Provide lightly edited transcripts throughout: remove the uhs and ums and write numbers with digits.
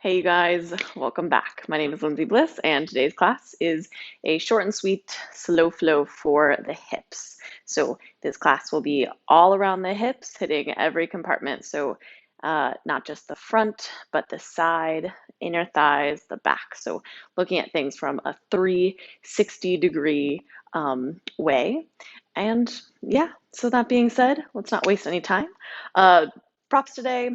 Hey you guys, welcome back. My name is Lindsay Bliss, and today's class is a short and sweet slow flow for the hips. So this class will be all around the hips, hitting every compartment. So not just the front, but the side, inner thighs, the back. So looking at things from a 360-degree way. And yeah, so that being said, let's not waste any time. Props today.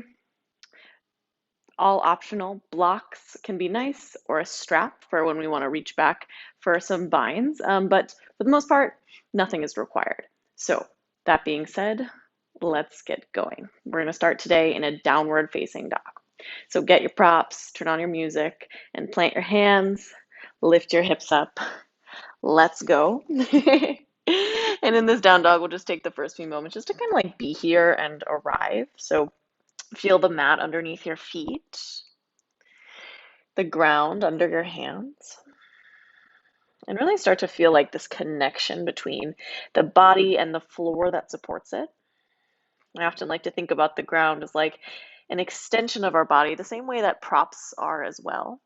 All optional. Blocks can be nice, or a strap for when we want to reach back for some binds, but for the most part, nothing is required. So that being said, let's get going. We're going to start today in a downward facing dog. So get your props, turn on your music, and plant your hands, lift your hips up. Let's go. And in this down dog, we'll just take the first few moments just to kind of like be here and arrive. So feel the mat underneath your feet, the ground under your hands, and really start to feel like this connection between the body and the floor that supports it. I often like to think about the ground as like an extension of our body, the same way that props are as well.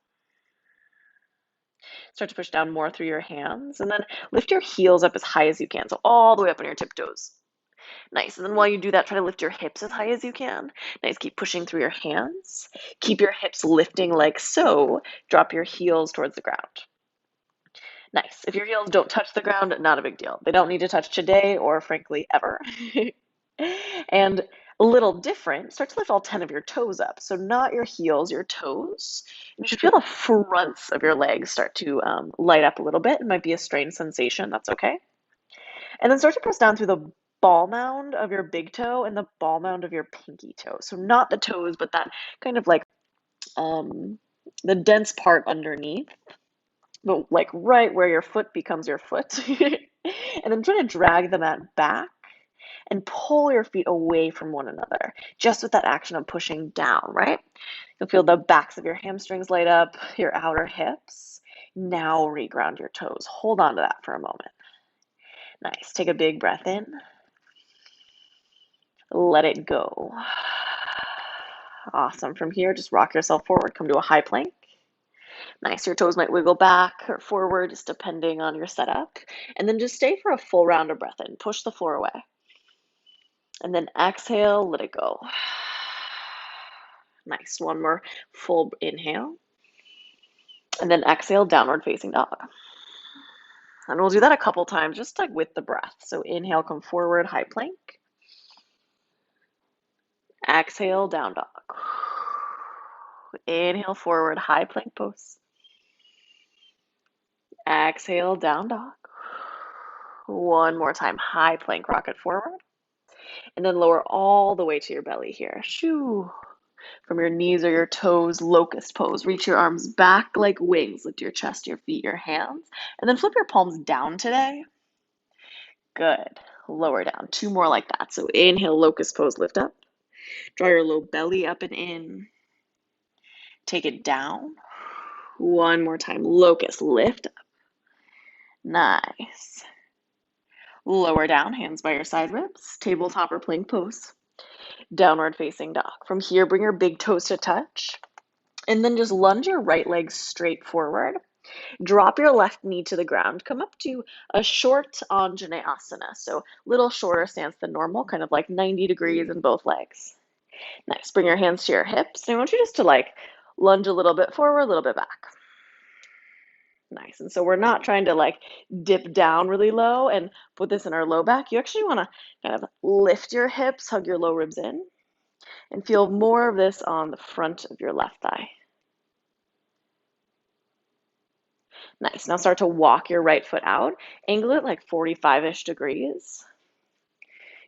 Start to push down more through your hands, and then lift your heels up as high as you can, so all the way up on your tiptoes. Nice. And then while you do that, try to lift your hips as high as you can. Nice. Keep pushing through your hands. Keep your hips lifting like so. Drop your heels towards the ground. Nice. If your heels don't touch the ground, not a big deal. They don't need to touch today or frankly ever. And a little different, start to lift all 10 of your toes up. So not your heels, your toes. You should feel the fronts of your legs start to light up a little bit. It might be a strange sensation. That's okay. And then start to press down through the ball mound of your big toe and the ball mound of your pinky toe. So not the toes, but that kind of like um, the dense part underneath, but like right where your foot becomes your foot. And then try to drag the mat back and pull your feet away from one another, just with that action of pushing down, right? You'll feel the backs of your hamstrings light up, your outer hips. Now reground your toes. Hold on to that for a moment. Nice. Take a big breath in. Let it go. Awesome. From here, just rock yourself forward. Come to a high plank. Nice. Your toes might wiggle back or forward, just depending on your setup. And then just stay for a full round of breath in. Push the floor away. And then exhale, let it go. Nice. One more full inhale. And then exhale, downward facing dog. And we'll do that a couple times, just like with the breath. So inhale, come forward, high plank. Exhale, down dog. Inhale, forward, high plank pose. Exhale, down dog. One more time, high plank, rocket forward. And then lower all the way to your belly here. Shoo. From your knees or your toes, locust pose. Reach your arms back like wings. Lift your chest, your feet, your hands. And then flip your palms down today. Good. Lower down. Two more like that. So inhale, locust pose, lift up. Draw your low belly up and in. Take it down. One more time. Locust, lift up. Nice. Lower down, hands by your side ribs. Tabletop or plank pose. Downward facing dog. From here, bring your big toes to touch. And then just lunge your right leg straight forward. Drop your left knee to the ground. Come up to a short Anjaneyasana. So little shorter stance than normal, kind of like 90 degrees in both legs. Nice. Bring your hands to your hips. And I want you just to like lunge a little bit forward, a little bit back. Nice. And so we're not trying to like dip down really low and put this in our low back. You actually want to kind of lift your hips, hug your low ribs in, and feel more of this on the front of your left thigh. Nice. Now start to walk your right foot out. Angle it like 45-ish degrees.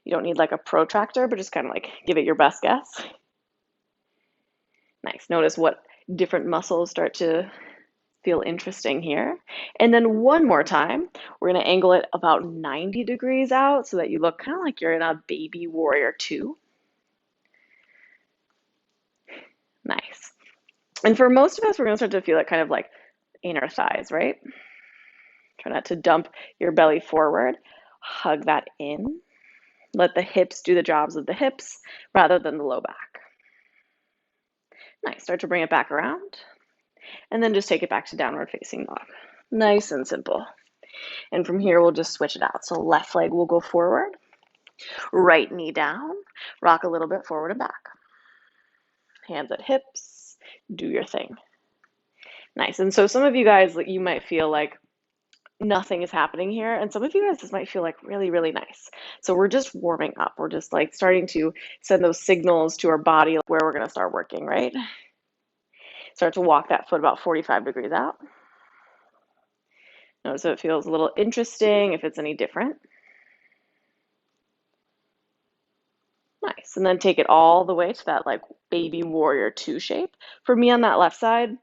You don't need like a protractor, but just kind of like give it your best guess. Nice. Notice what different muscles start to feel interesting here. And then one more time, we're going to angle it about 90 degrees out so that you look kind of like you're in a baby warrior two. Nice. And for most of us, we're going to start to feel it kind of like inner thighs, right? Try not to dump your belly forward. Hug that in. Let the hips do the jobs of the hips rather than the low back. Nice. Start to bring it back around. And then just take it back to downward facing dog. Nice and simple. And from here, we'll just switch it out. So left leg will go forward, right knee down, rock a little bit forward and back. Hands at hips, do your thing. Nice. And so some of you guys, you might feel like nothing is happening here. And some of you guys, this might feel like really, really nice. So we're just warming up. We're just like starting to send those signals to our body where we're going to start working, right? Start to walk that foot about 45 degrees out. Notice if it feels a little interesting, if it's any different. Nice. And then take it all the way to that like baby warrior 2 shape. For me on that left side,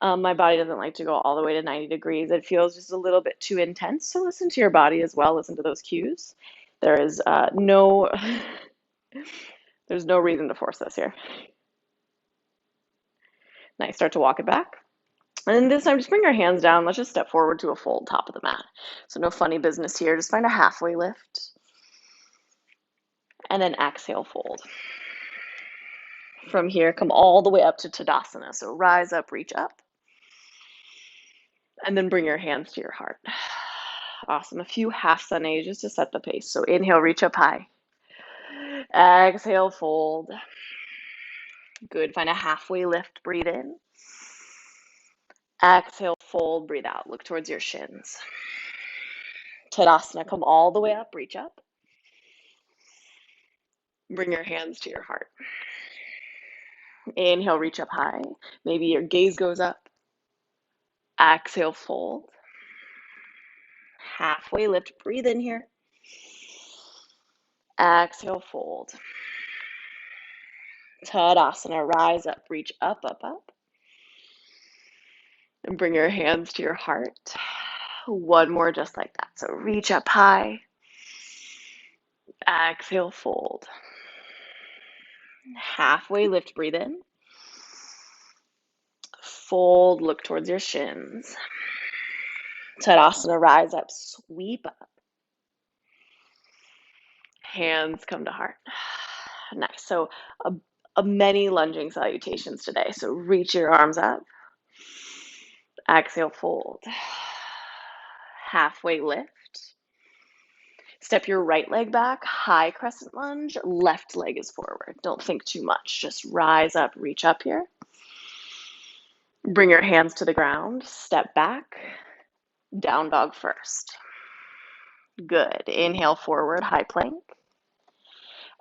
my body doesn't like to go all the way to 90 degrees. It feels just a little bit too intense. So listen to your body as well. Listen to those cues. There is there's no reason to force this here. Nice. Start to walk it back. And then this time, just bring your hands down. Let's just step forward to a fold top of the mat. So no funny business here. Just find a halfway lift. And then exhale, fold. From here, come all the way up to Tadasana. So rise up, reach up. And then bring your hands to your heart. Awesome. A few half sun just to set the pace. So inhale, reach up high. Exhale, fold. Good. Find a halfway lift. Breathe in. Exhale, fold. Breathe out. Look towards your shins. Tadasana. Come all the way up. Reach up. Bring your hands to your heart. Inhale, reach up high. Maybe your gaze goes up. Exhale, fold. Halfway lift. Breathe in here. Exhale, fold. Tadasana. Rise up. Reach up, up, up. And bring your hands to your heart. One more just like that. So reach up high. Exhale, fold. Halfway lift, breathe in. Fold, look towards your shins. Tadasana, rise up, sweep up. Hands come to heart. Nice. So many lunging salutations today. So reach your arms up. Exhale, fold. Halfway lift. Step your right leg back, high crescent lunge, left leg is forward. Don't think too much, just rise up, reach up here. Bring your hands to the ground, step back, down dog first. Good, inhale forward, high plank.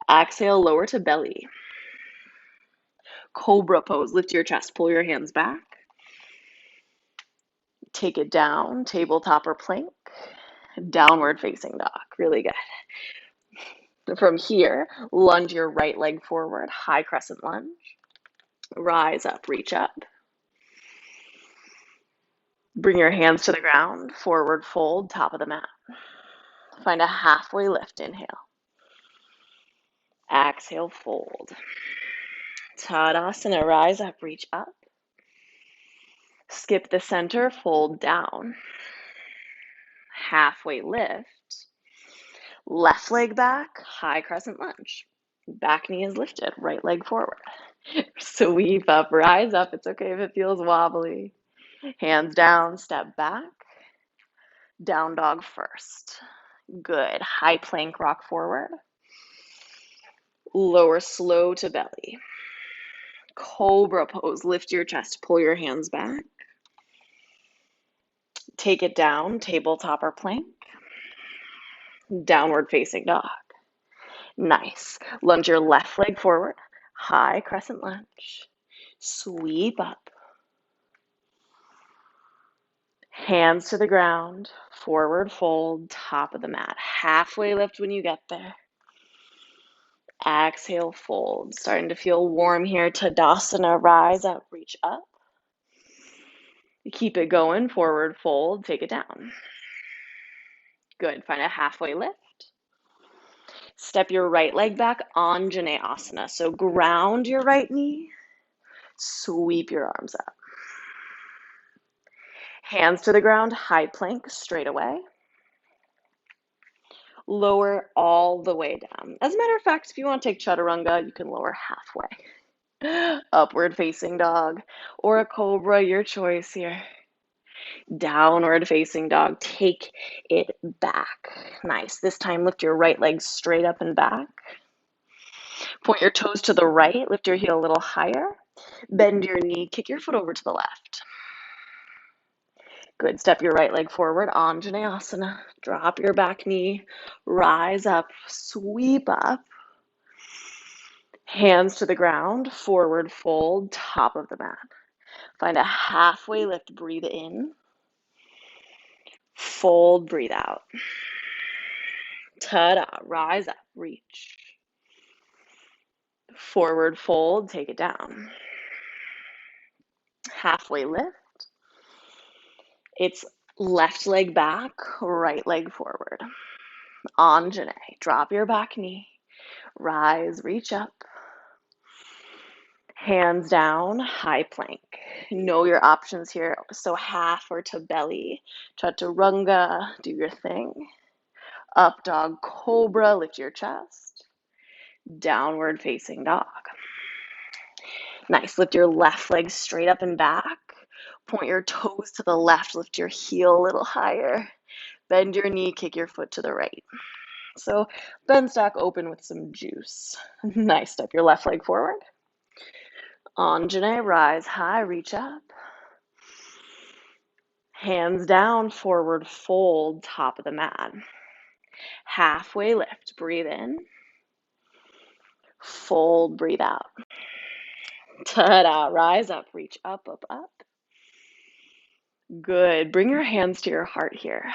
Exhale, lower to belly. Cobra pose, lift your chest, pull your hands back. Take it down, tabletop or plank. Downward facing dog, really good. From here, lunge your right leg forward, high crescent lunge. Rise up, reach up. Bring your hands to the ground, forward fold, top of the mat. Find a halfway lift, inhale. Exhale, fold. Tadasana, rise up, reach up. Skip the center, fold down. Halfway lift. Left leg back, high crescent lunge. Back knee is lifted, right leg forward. Sweep up, rise up. It's okay if it feels wobbly. Hands down, step back. Down dog first. Good. High plank, rock forward. Lower slow to belly. Cobra pose. Lift your chest, pull your hands back. Take it down, tabletop or plank. Downward facing dog. Nice. Lunge your left leg forward. High crescent lunge. Sweep up. Hands to the ground. Forward fold, top of the mat. Halfway lift when you get there. Exhale, fold. Starting to feel warm here. Tadasana, rise up, reach up. You keep it going. Forward fold, take it down. Good. Find a halfway lift. Step your right leg back, Anjaneyasana. So ground your right knee, sweep your arms up. Hands to the ground, high plank, straight away. Lower all the way down. As a matter of fact, if you want to take chaturanga, you can lower halfway. Upward facing dog or a cobra, your choice here. Downward facing dog, take it back. Nice. This time lift your right leg straight up and back. Point your toes to the right, lift your heel a little higher. Bend your knee, kick your foot over to the left. Good. Step your right leg forward, Anjaneyasana. Drop your back knee, rise up, sweep up. Hands to the ground, forward fold, top of the mat. Find a halfway lift, breathe in. Fold, breathe out. Ta-da, rise up, reach. Forward fold, take it down. Halfway lift. It's left leg back, right leg forward. Anjaney, drop your back knee. Rise, reach up. Hands down, high plank. Know your options here. So half or to belly. Chaturanga, do your thing. Up dog cobra, lift your chest. Downward facing dog. Nice, lift your left leg straight up and back. Point your toes to the left, lift your heel a little higher. Bend your knee, kick your foot to the right. So bend stack open with some juice. Nice, step your left leg forward. Anjaney, rise high, reach up. Hands down, forward fold, top of the mat. Halfway lift, breathe in. Fold, breathe out. Ta-da, rise up, reach up, up, up. Good. Bring your hands to your heart here.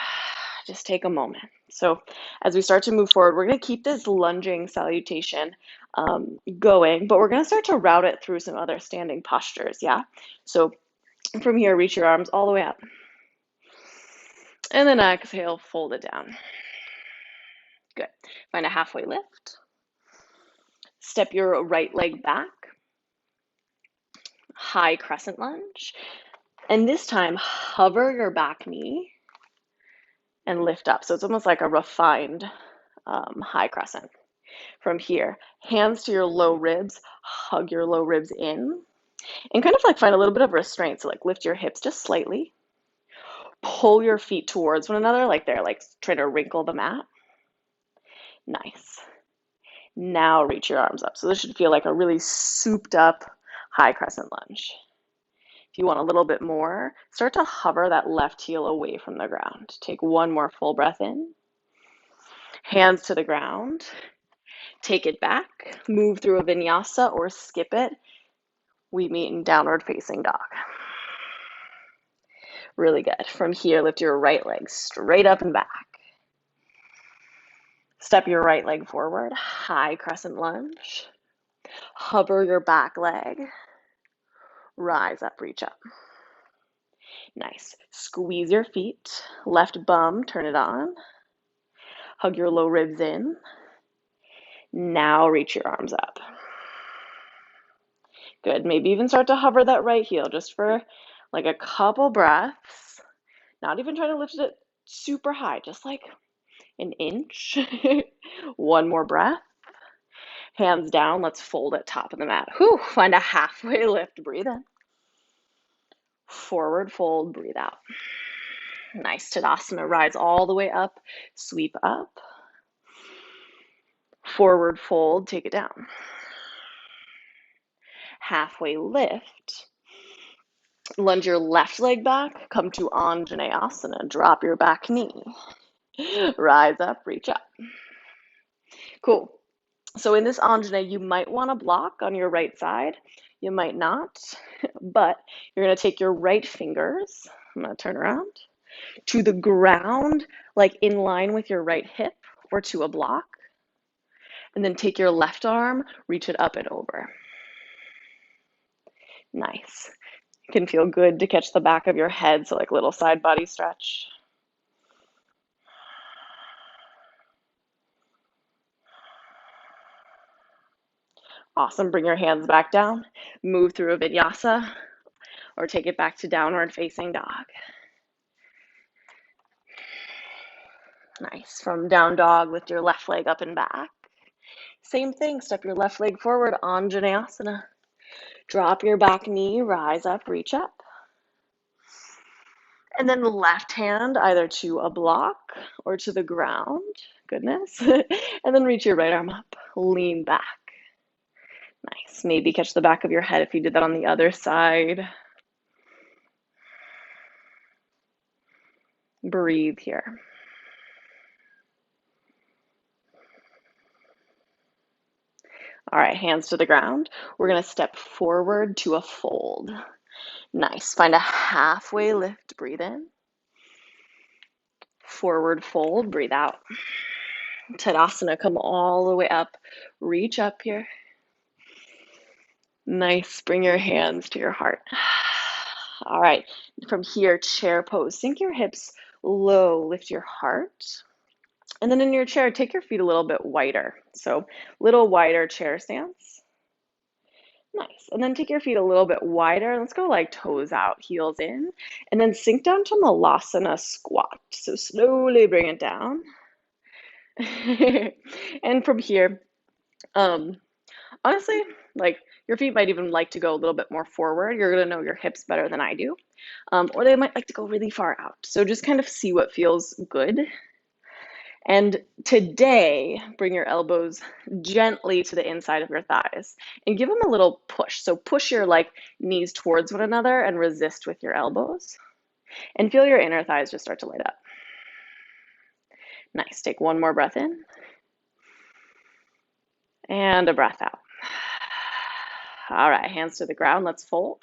Just take a moment. So as we start to move forward, we're going to keep this lunging salutation going, but we're going to start to route it through some other standing postures, yeah? So from here, reach your arms all the way up. And then exhale, fold it down. Good. Find a halfway lift. Step your right leg back. High crescent lunge. And this time, hover your back knee and lift up. So it's almost like a refined high crescent. From here, hands to your low ribs, hug your low ribs in, and kind of like find a little bit of restraint. So like lift your hips just slightly. Pull your feet towards one another like they're like trying to wrinkle the mat. Nice. Now reach your arms up. So this should feel like a really souped up high crescent lunge. If you want a little bit more, start to hover that left heel away from the ground. Take one more full breath in. Hands to the ground. Take it back. Move through a vinyasa or skip it. We meet in downward facing dog. Really good. From here, lift your right leg straight up and back. Step your right leg forward, high crescent lunge. Hover your back leg. Rise up, reach up. Nice. Squeeze your feet. Left bum, turn it on. Hug your low ribs in. Now reach your arms up. Good. Maybe even start to hover that right heel just for like a couple breaths. Not even trying to lift it super high, just like an inch. One more breath. Hands down, let's fold at top of the mat. Whew, find a halfway lift, breathe in. Forward fold, breathe out. Nice. Tadasana, rise all the way up, sweep up. Forward fold, take it down. Halfway lift. Lunge your left leg back, come to Anjaneyasana. Drop your back knee. Rise up, reach up. Cool. So in this Anjaney, you might want to block on your right side. You might not, but you're going to take your right fingers, I'm going to turn around, to the ground, like in line with your right hip or to a block. And then take your left arm, reach it up and over. Nice. It can feel good to catch the back of your head, so like little side body stretch. Awesome. Bring your hands back down. Move through a vinyasa or take it back to downward facing dog. Nice. From down dog, lift your left leg up and back. Same thing. Step your left leg forward, Anjaneyasana. Drop your back knee, rise up, reach up. And then the left hand either to a block or to the ground. Goodness. And then reach your right arm up, lean back. Nice. Maybe catch the back of your head if you did that on the other side. Breathe here. All right, hands to the ground. We're going to step forward to a fold. Nice. Find a halfway lift. Breathe in. Forward fold. Breathe out. Tadasana. Come all the way up. Reach up here. Nice. Bring your hands to your heart. All right. From here, chair pose. Sink your hips low. Lift your heart. And then in your chair, take your feet a little bit wider. So, little wider chair stance. Nice. And then take your feet a little bit wider. Let's go like toes out, heels in. And then sink down to Malasana squat. So slowly bring it down. And from here, honestly, like your feet might even like to go a little bit more forward. You're going to know your hips better than I do. Or they might like to go really far out. So just kind of see what feels good. And today, bring your elbows gently to the inside of your thighs and give them a little push. So push your like knees towards one another and resist with your elbows. And feel your inner thighs just start to light up. Nice. Take one more breath in. And a breath out. All right, hands to the ground. Let's fold.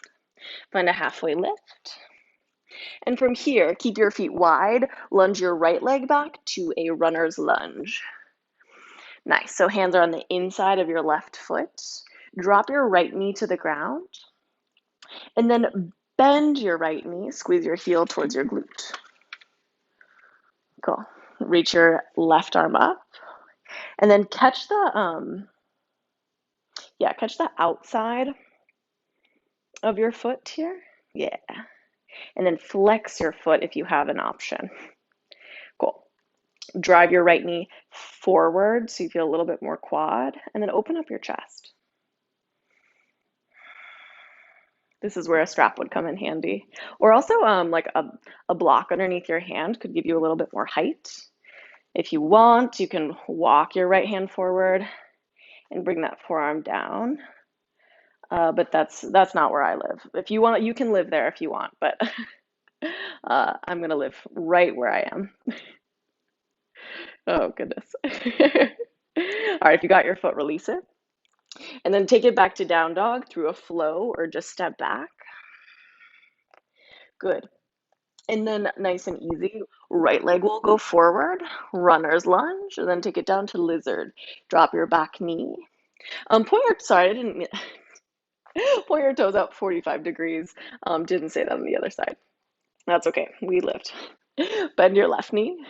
Find a halfway lift. And from here, keep your feet wide. Lunge your right leg back to a runner's lunge. Nice. So hands are on the inside of your left foot. Drop your right knee to the ground. And then bend your right knee. Squeeze your heel towards your glute. Cool. Reach your left arm up. And then catch the outside of your foot here. Yeah. And then flex your foot if you have an option. Cool. Drive your right knee forward so you feel a little bit more quad. And then open up your chest. This is where a strap would come in handy. Or also like a block underneath your hand could give you a little bit more height. If you want, you can walk your right hand forward and bring that forearm down. But that's not where I live. If you want, you can live there if you want, but I'm going to live right where I am. Oh, goodness. All right, if you got your foot, release it. And then take it back to down dog through a flow or just step back. Good. And then nice and easy, right leg will go forward, runner's lunge, and then take it down to lizard. Drop your back knee. Point your toes out 45 degrees. Didn't say that on the other side. That's okay, we lived. Bend your left knee.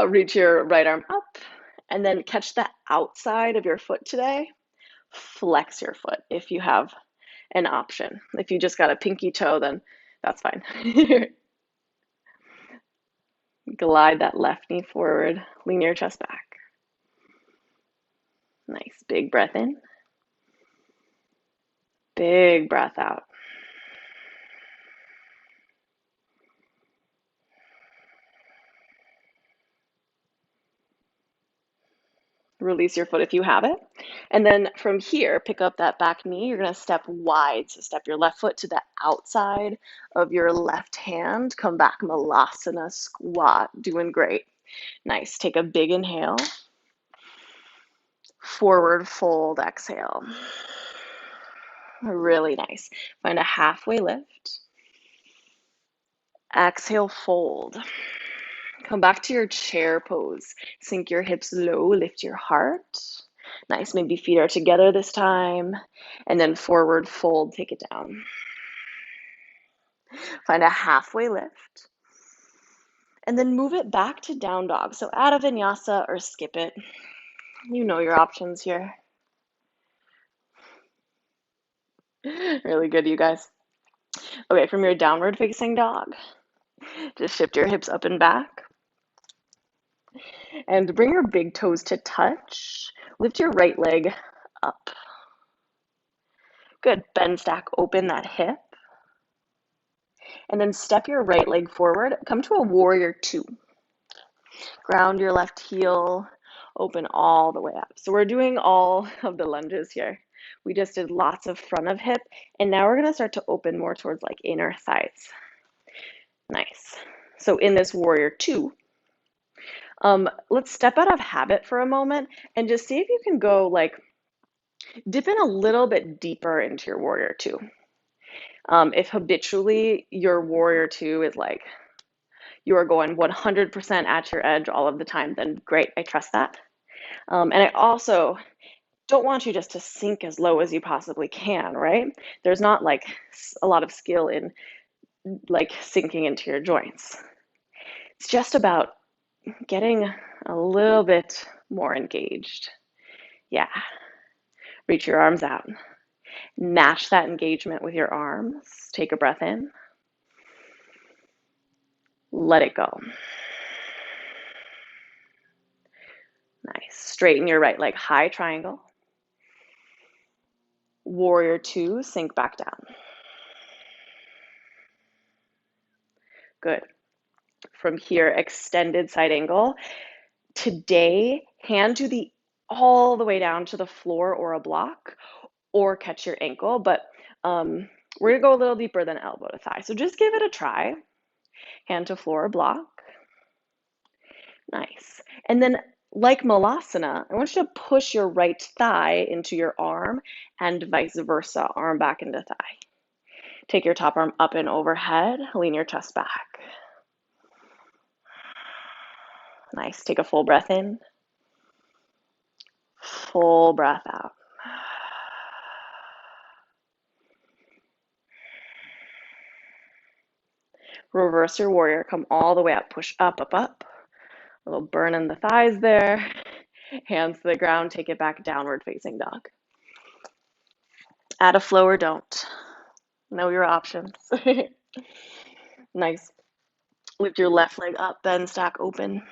Reach your right arm up, and then catch the outside of your foot today. Flex your foot if you have an option. If you just got a pinky toe, then that's fine. Glide that left knee forward, lean your chest back. Nice, big breath in. Big breath out. Release your foot if you have it. And then from here, pick up that back knee. You're going to step wide. So step your left foot to the outside of your left hand. Come back, Malasana squat. Doing great. Nice. Take a big inhale. Forward fold, exhale. Really nice. Find a halfway lift. Exhale, fold. Come back to your chair pose. Sink your hips low, lift your heart. Nice, maybe feet are together this time. And then forward fold, take it down. Find a halfway lift. And then move it back to down dog. So add a vinyasa or skip it. You know your options here. Really good, you guys. Okay, from your downward facing dog, just shift your hips up and back. And bring your big toes to touch. Lift your right leg up. Good. Bend, stack, open that hip. And then step your right leg forward. Come to a warrior two. Ground your left heel, open all the way up. So we're doing all of the lunges here. We just did lots of front of hip, and now we're gonna start to open more towards like inner thighs. Nice. So in this warrior two, let's step out of habit for a moment and just see if you can go like dip in a little bit deeper into your warrior two. If habitually your warrior two is like you are going 100% at your edge all of the time, then great, I trust that. And I also don't want you just to sink as low as you possibly can, right? There's not like a lot of skill in like sinking into your joints. It's just about getting a little bit more engaged. Yeah. Reach your arms out. Match that engagement with your arms. Take a breath in. Let it go. Nice. Straighten your right leg, high triangle. Warrior two, sink back down. Good. From here, extended side angle. Today, hand to the all the way down to the floor or a block, or catch your ankle, but we're gonna go a little deeper than elbow to thigh. So just give it a try. Hand to floor or block. Nice. And then like Malasana, I want you to push your right thigh into your arm and vice versa, arm back into thigh. Take your top arm up and overhead, lean your chest back. Nice. Take a full breath in. Full breath out. Reverse your warrior. Come all the way up. Push up, up, up. A little burn in the thighs there. Hands to the ground. Take it back, downward facing dog. Add a flow or don't. Know your options. Nice. Lift your left leg up, bend, stack, open.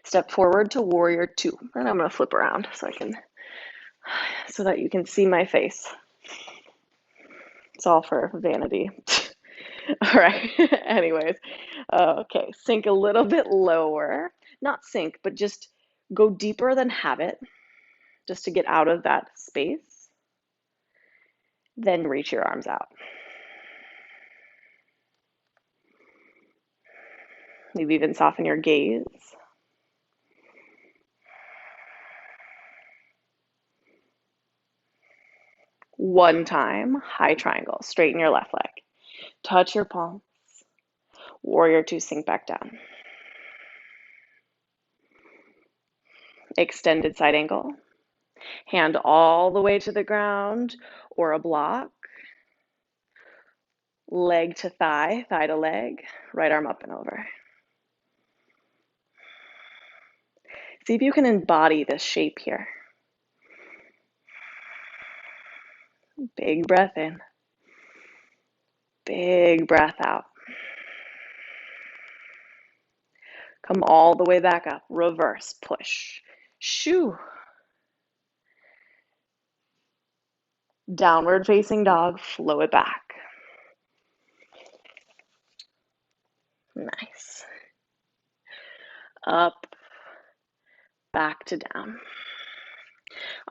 Step forward to warrior two. And I'm gonna flip around so that you can see my face. It's all for vanity. All right, anyways. Okay, sink a little bit lower. Not sink, but just go deeper than habit, just to get out of that space. Then reach your arms out. Maybe even soften your gaze. One time, high triangle, straighten your left leg. Touch your palms. Warrior two, sink back down. Extended side angle. Hand all the way to the ground or a block. Leg to thigh, thigh to leg. Right arm up and over. See if you can embody this shape here. Big breath in. Big breath out. Come all the way back up. Reverse, push. Shoo. Downward facing dog, flow it back. Nice. Up, back to down.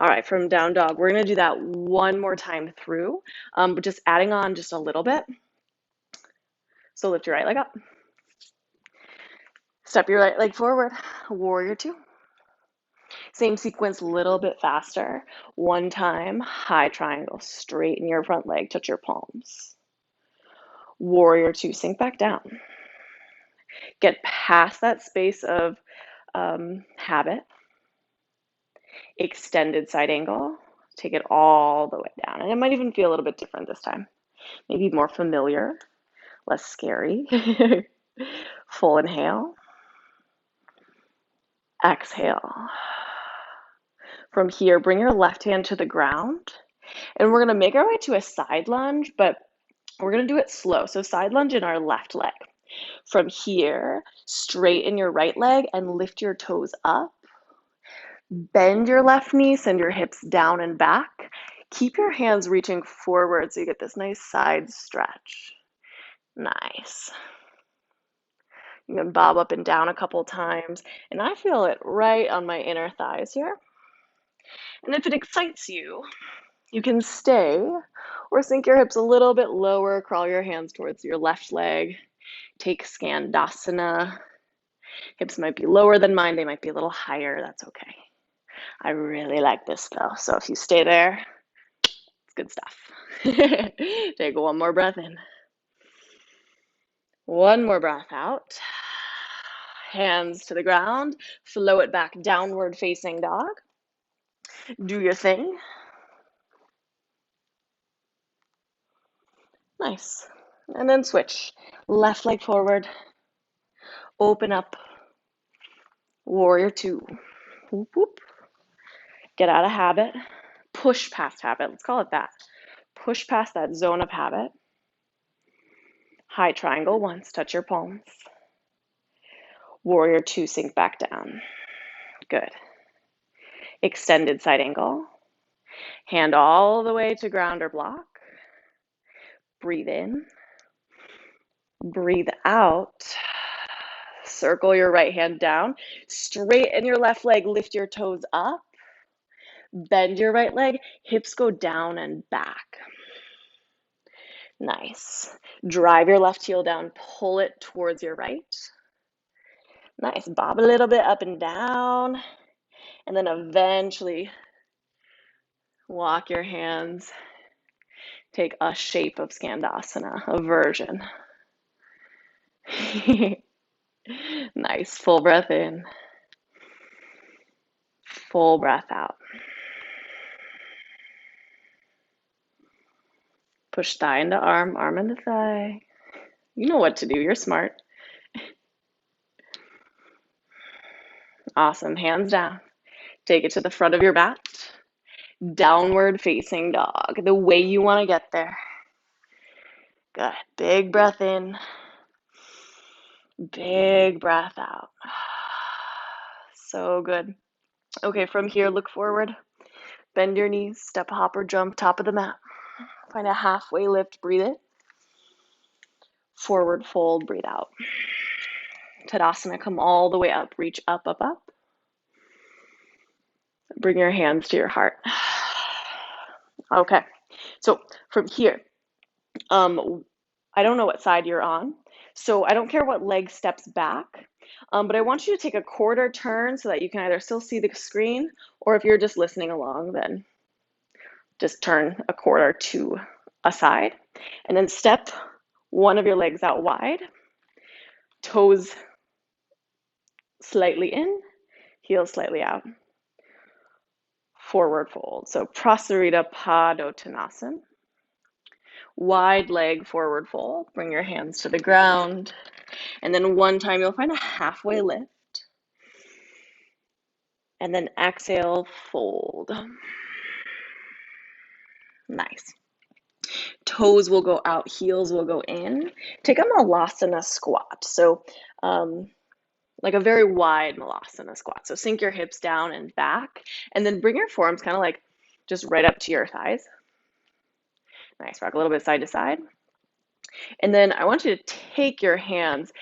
All right, from down dog, we're gonna do that one more time through, but just adding on just a little bit. So lift your right leg up. Step your right leg forward, warrior two. Same sequence, a little bit faster. One time, high triangle, straighten your front leg, touch your palms. Warrior two, sink back down. Get past that space of habit. Extended side angle, take it all the way down. And it might even feel a little bit different this time. Maybe more familiar, less scary. Full inhale. Exhale. From here, bring your left hand to the ground. And we're gonna make our way to a side lunge, but we're gonna do it slow. So side lunge in our left leg. From here, straighten your right leg and lift your toes up. Bend your left knee, send your hips down and back. Keep your hands reaching forward so you get this nice side stretch. Nice. You can bob up and down a couple times, and I feel it right on my inner thighs here. And if it excites you, you can stay or sink your hips a little bit lower, crawl your hands towards your left leg, take Skandasana. Hips might be lower than mine, they might be a little higher, that's okay. I really like this though, so if you stay there, it's good stuff. Take one more breath in. One more breath out. Hands to the ground, flow it back, downward facing dog. Do your thing. Nice. And then switch. Left leg forward. Open up. Warrior two. Whoop, whoop. Get out of habit. Push past habit. Let's call it that. Push past that zone of habit. High triangle once. Touch your palms. Warrior two, sink back down. Good. Extended side angle. Hand all the way to ground or block. Breathe in. Breathe out. Circle your right hand down. Straighten your left leg. Lift your toes up. Bend your right leg. Hips go down and back. Nice. Drive your left heel down. Pull it towards your right. Nice. Bob a little bit up and down. And then eventually walk your hands. Take a shape of Skandasana, a version. Nice. Full breath in. Full breath out. Push thigh into arm, arm into thigh. You know what to do. You're smart. Awesome. Hands down. Take it to the front of your mat. Downward facing dog. The way you want to get there. Good. Big breath in. Big breath out. So good. Okay, from here, look forward. Bend your knees. Step, hop, or jump. Top of the mat. Find a halfway lift. Breathe in. Forward fold. Breathe out. Tadasana. Come all the way up. Reach up, up, up. Bring your hands to your heart. Okay, so from here, I don't know what side you're on, so I don't care what leg steps back, but I want you to take a quarter turn so that you can either still see the screen, or if you're just listening along, then just turn a quarter to a side, and then step one of your legs out wide, toes slightly in, heels slightly out. Forward fold. So Prasarita Padottanasana. Wide leg forward fold. Bring your hands to the ground. And then one time you'll find a halfway lift. And then exhale, fold. Nice. Toes will go out, heels will go in. Take a Malasana squat. So like a very wide Malasana squat. So sink your hips down and back, and then bring your forearms kind of like just right up to your thighs. Nice, rock a little bit side to side. And then I want you to take your hands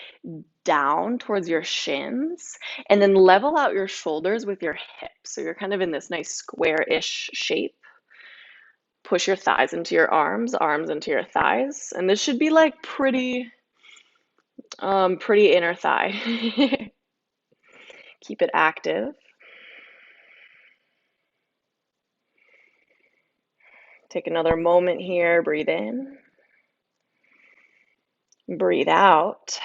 down towards your shins and then level out your shoulders with your hips. So you're kind of in this nice square-ish shape. Push your thighs into your arms into your thighs. And this should be like pretty inner thigh. Keep it active. Take another moment here. Breathe in. Breathe out.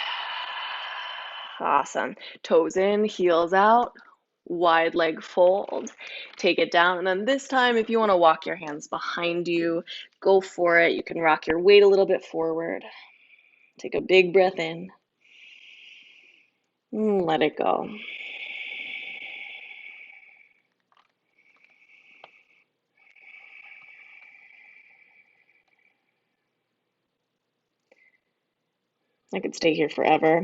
Awesome. Toes in, heels out, wide leg fold. Take it down. And then this time, if you want to walk your hands behind you, go for it. You can rock your weight a little bit forward. Take a big breath in. Let it go. I could stay here forever,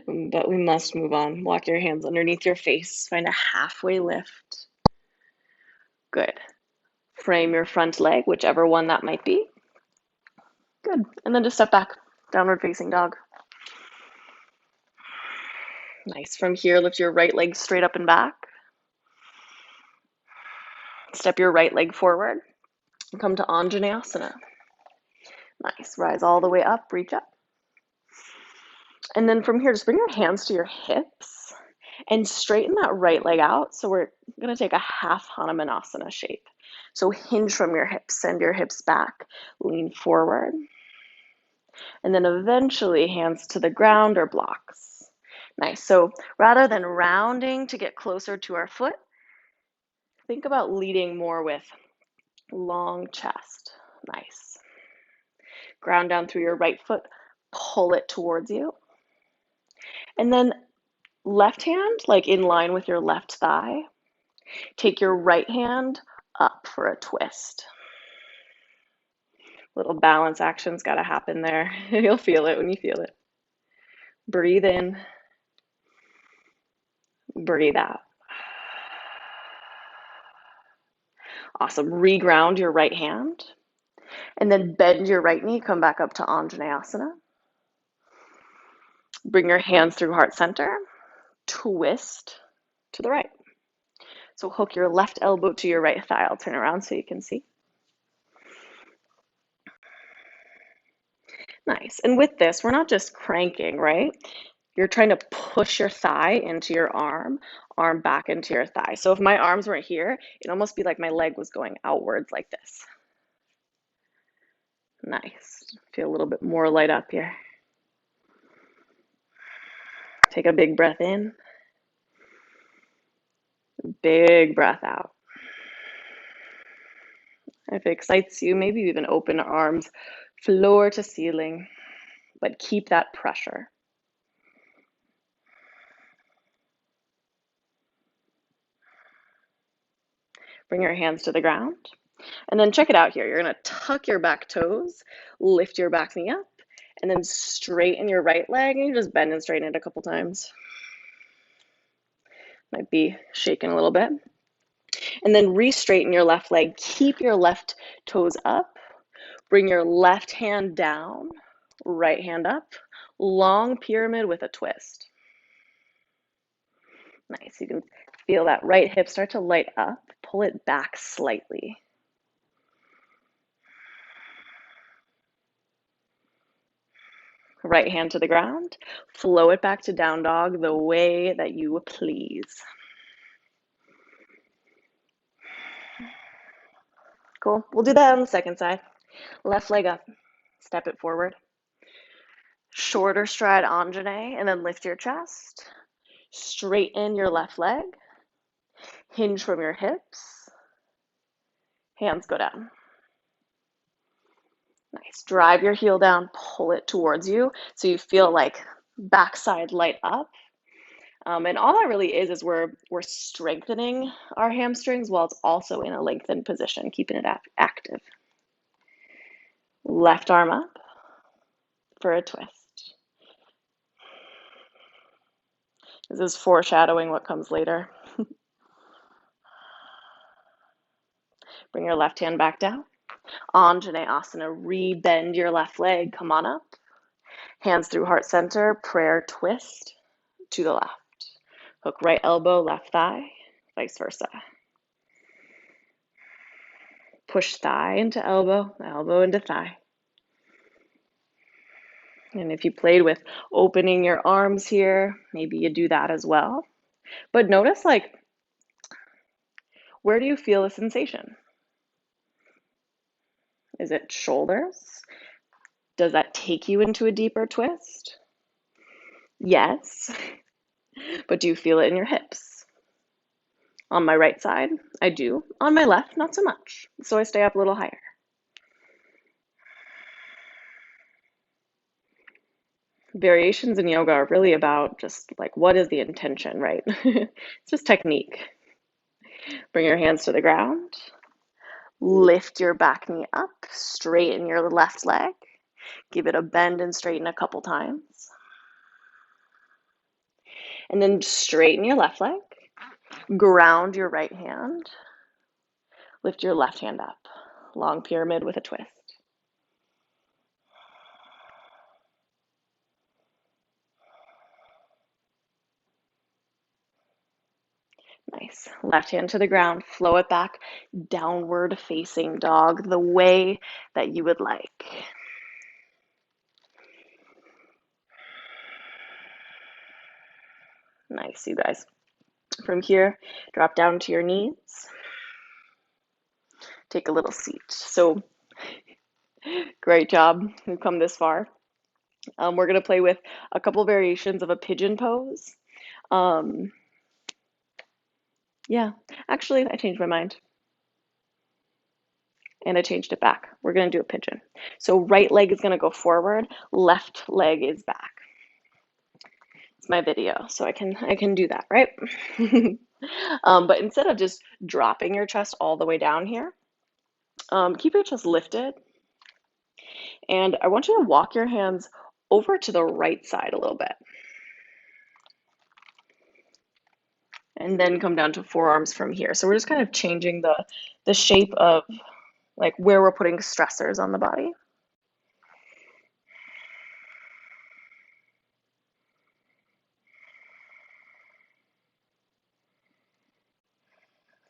but we must move on. Walk your hands underneath your face. Find a halfway lift. Good. frame your front leg, whichever one that might be. Good. And then just step back, downward facing dog. Nice. From here, lift your right leg straight up and back. Step your right leg forward and come to Anjaneyasana. Nice. Rise all the way up, reach up. And then from here, just bring your hands to your hips and straighten that right leg out. So we're going to take a half Hanumanasana shape. So hinge from your hips, send your hips back, lean forward. And then eventually hands to the ground or blocks. Nice. So rather than rounding to get closer to our foot, think about leading more with long chest. Nice. Ground down through your right foot, pull it towards you. And then left hand, like in line with your left thigh, take your right hand up for a twist. Little balance action's got to happen there. You'll feel it when you feel it. Breathe in, breathe out. Awesome. Reground your right hand and then bend your right knee. Come back up to Anjaneyasana. Bring your hands through heart center. Twist to the right. So hook your left elbow to your right thigh. I'll turn around so you can see. Nice. And with this, we're not just cranking, right? You're trying to push your thigh into your arm back into your thigh. So if my arms weren't here, it'd almost be like my leg was going outwards like this. Nice. Feel a little bit more light up here. Take a big breath in. Big breath out. If it excites you, maybe even open arms, floor to ceiling, but keep that pressure. Bring your hands to the ground. And then check it out here. You're going to tuck your back toes, lift your back knee up, and then straighten your right leg. And you just bend and straighten it a couple times. Might be shaking a little bit. And then re-straighten your left leg. Keep your left toes up. Bring your left hand down, right hand up. Long pyramid with a twist. Nice. You can feel that right hip start to light up. Pull it back slightly. Right hand to the ground. Flow it back to down dog the way that you please. Cool. We'll do that on the second side. Left leg up. Step it forward. Shorter stride Anjaney, and then lift your chest. Straighten your left leg. Hinge from your hips. Hands go down. Nice. Drive your heel down, pull it towards you so you feel like backside light up. And all that really is we're strengthening our hamstrings while it's also in a lengthened position, keeping it active. Left arm up for a twist. This is foreshadowing what comes later. Bring your left hand back down. Anjaneyasana, re-bend your left leg, come on up. Hands through heart center, prayer twist to the left. Hook right elbow, left thigh, vice versa. Push thigh into elbow, elbow into thigh. And if you played with opening your arms here, maybe you do that as well. But notice, like, where do you feel the sensation? Is it shoulders? Does that take you into a deeper twist? Yes. But do you feel it in your hips? On my right side, I do. On my left, not so much. So I stay up a little higher. Variations in yoga are really about just like, what is the intention, right? It's just technique. Bring your hands to the ground. Lift your back knee up, straighten your left leg. Give it a bend and straighten a couple times. And then straighten your left leg. Ground your right hand. Lift your left hand up. Long pyramid with a twist. Nice. Left hand to the ground. Flow it back. Downward facing dog, the way that you would like. Nice, you guys. From here, drop down to your knees. Take a little seat. So, great job. We've come this far. We're going to play with a couple variations of a pigeon pose. Yeah, actually, I changed my mind. And I changed it back. We're going to do a pigeon. So right leg is going to go forward, left leg is back. It's my video, so I can do that, right? But instead of just dropping your chest all the way down here, keep your chest lifted. And I want you to walk your hands over to the right side a little bit. And then come down to forearms from here. So we're just kind of changing the shape of like where we're putting stressors on the body.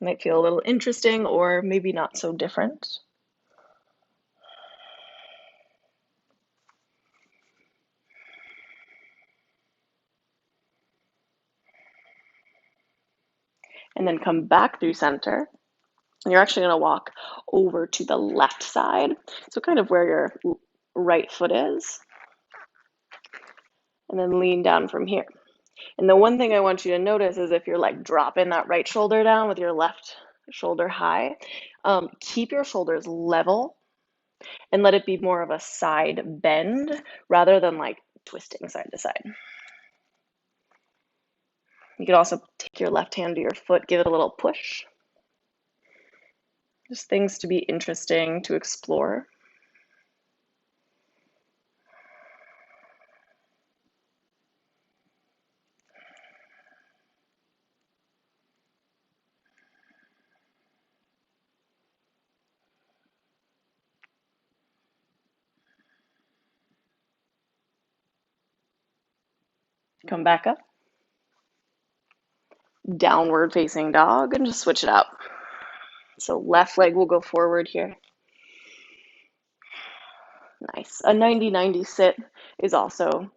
Might feel a little interesting or maybe not so different. And then come back through center. And you're actually going to walk over to the left side. So kind of where your right foot is. And then lean down from here. And the one thing I want you to notice is if you're like dropping that right shoulder down with your left shoulder high, keep your shoulders level and let it be more of a side bend rather than like twisting side to side. You could also take your left hand to your foot, give it a little push. Just things to be interesting to explore. Come back up. Downward facing dog and just switch it up. So left leg will go forward here. Nice. A 90-90 sit is also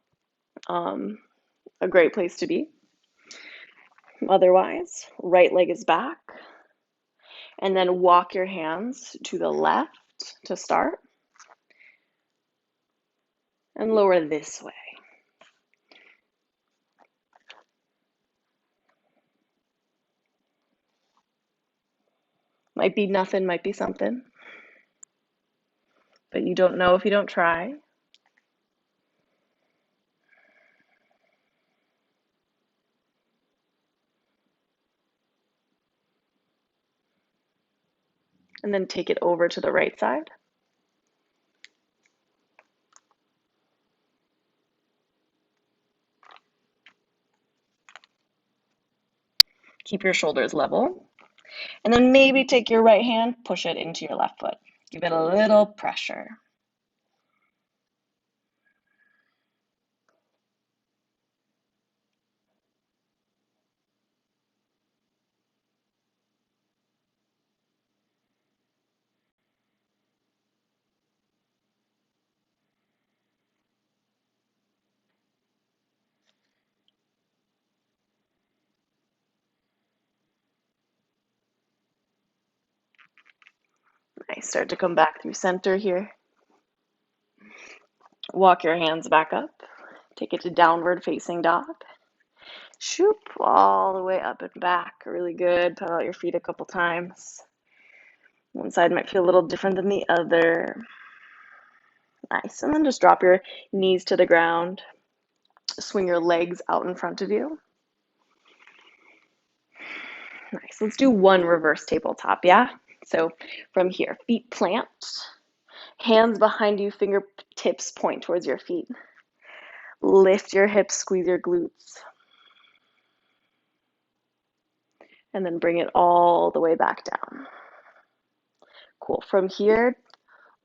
a great place to be. Otherwise, right leg is back. And then walk your hands to the left to start. And lower this way. Might be nothing, might be something. But you don't know if you don't try. And then take it over to the right side. Keep your shoulders level. And then maybe take your right hand, push it into your left foot. Give it a little pressure. Nice. Start to come back through center here. Walk your hands back up. Take it to downward facing dog. Shoop all the way up and back. Really good. Pedal out your feet a couple times. One side might feel a little different than the other. Nice. And then just drop your knees to the ground. Swing your legs out in front of you. Nice. Let's do one reverse tabletop, yeah? So from here, feet plant, hands behind you, fingertips point towards your feet. Lift your hips, squeeze your glutes. And then bring it all the way back down. Cool. From here,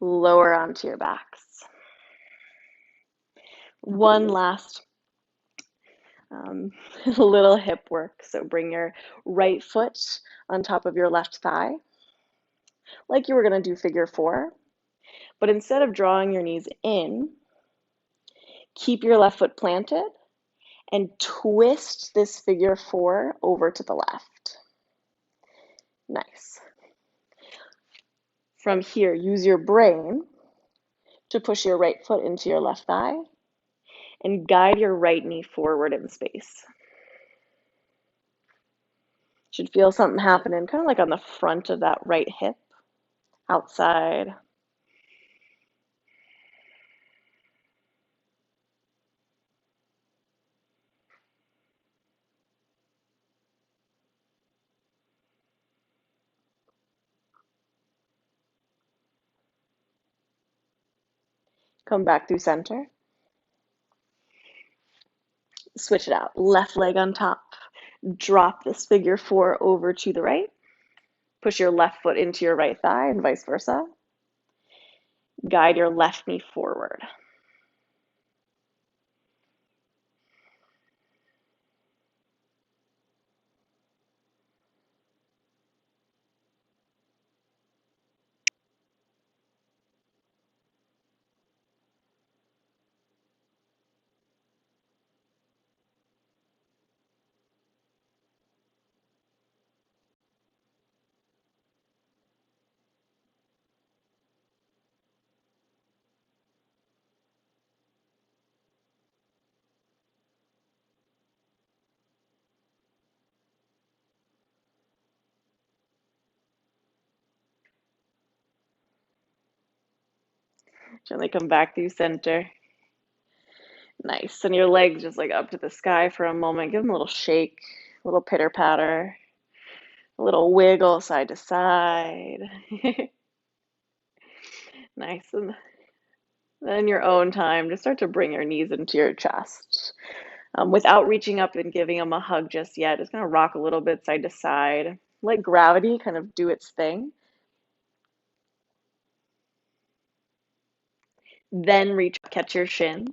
lower onto your backs. One last little hip work. So bring your right foot on top of your left thigh, like you were going to do figure four. But instead of drawing your knees in, keep your left foot planted and twist this figure four over to the left. Nice. From here, use your brain to push your right foot into your left thigh and guide your right knee forward in space. Should feel something happening kind of like on the front of that right hip, outside. Come back through center. Switch it out. Left leg on top. Drop this figure four over to the right. Push your left foot into your right thigh and vice versa. Guide your left knee forward. Gently come back through center. Nice. And your legs just like up to the sky for a moment. Give them a little shake, a little pitter patter, a little wiggle side to side. Nice. And then your own time, just start to bring your knees into your chest. Without reaching up and giving them a hug just yet, just gonna rock a little bit side to side. Let gravity kind of do its thing. Then reach, catch your shins.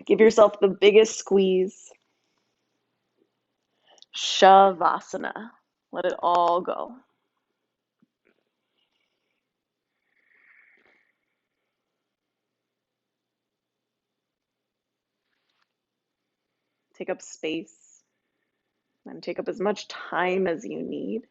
Give yourself the biggest squeeze. Shavasana. Let it all go. Take up space and take up as much time as you need.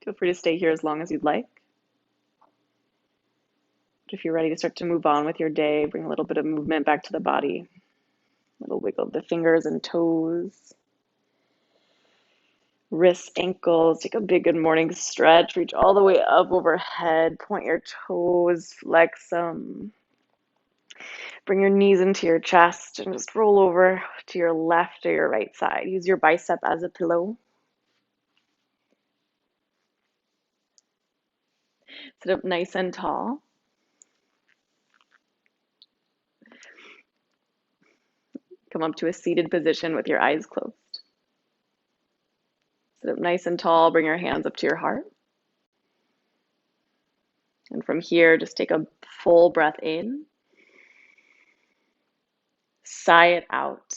Feel free to stay here as long as you'd like. But if you're ready to start to move on with your day, bring a little bit of movement back to the body. A little wiggle of the fingers and toes. Wrists, ankles. Take a big good morning stretch. Reach all the way up overhead. Point your toes. Flex them. Bring your knees into your chest and just roll over to your left or your right side. Use your bicep as a pillow. Sit up nice and tall. Come up to a seated position with your eyes closed. Sit up nice and tall. Bring your hands up to your heart. And from here, just take a full breath in. Sigh it out.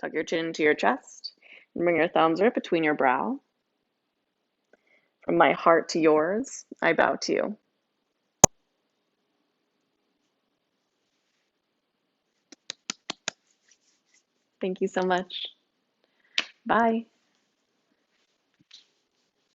Tuck your chin into your chest and bring your thumbs right between your brow. From my heart to yours, I bow to you. Thank you so much. Bye.